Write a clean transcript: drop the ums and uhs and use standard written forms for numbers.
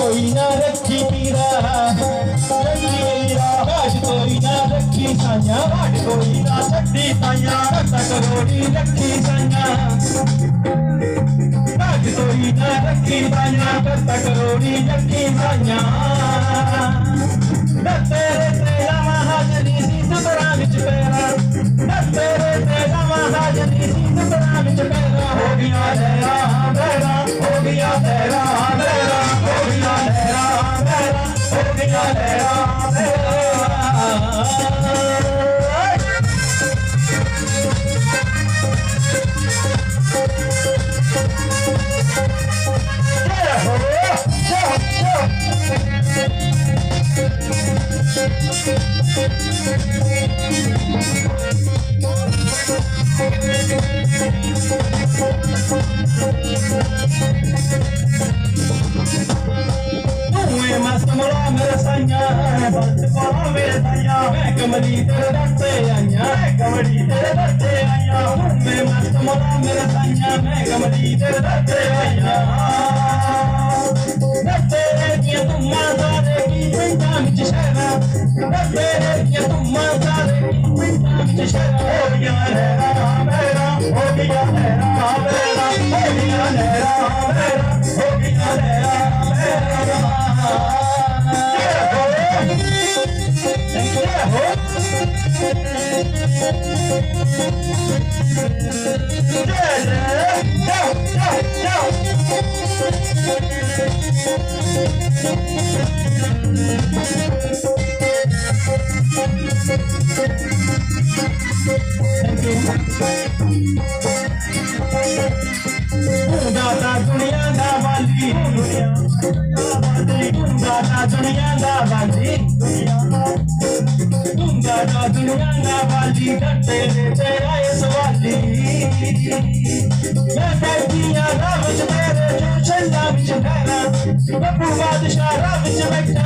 कोई ना रखी पीरा बाज कोई ना रखी साइया बाज कोई ना छड्डी साइया रत्ता करोड़ी रखी साइया बाज कोई ना रखी साइया रत्ता करोड़ी रखी साइया तेरे तेरा महाजनी सी सबरा विच पैरा तेरे तेरा महाजनी सी सबरा विच पैरा हो गया तेरा मेरा हो गया तेरा मेरा हो गया तेरा मेरा हो गया तेरा मेरा मस्त मोला मेरे साइया बस पाला मेरे साइया मैं कमली तेरे दस्ते आइया कमली तेरे दस्ते आइया मैं मस्त मोला मेरे साइया मैं कमली तेरे दस्ते आइया दस्ते किया तुम सारे की पिंडा विच शहरा दस्ते किया तुम सारे की पिंडा विच शहरा हो गया लहरा मेरा हो गया लहरा मेरा हो गया लहरा मेरा हो गया लहरा मेरा दादा दुनिया दा वाली दादा दुनिया दा वाली दादा दुनिया दा वाली डटे तेरा ये सवाली मैं बैठिया राह विच मेरे जो छंदा विच ठहरा बब्बू बादशाह राह विच बैठा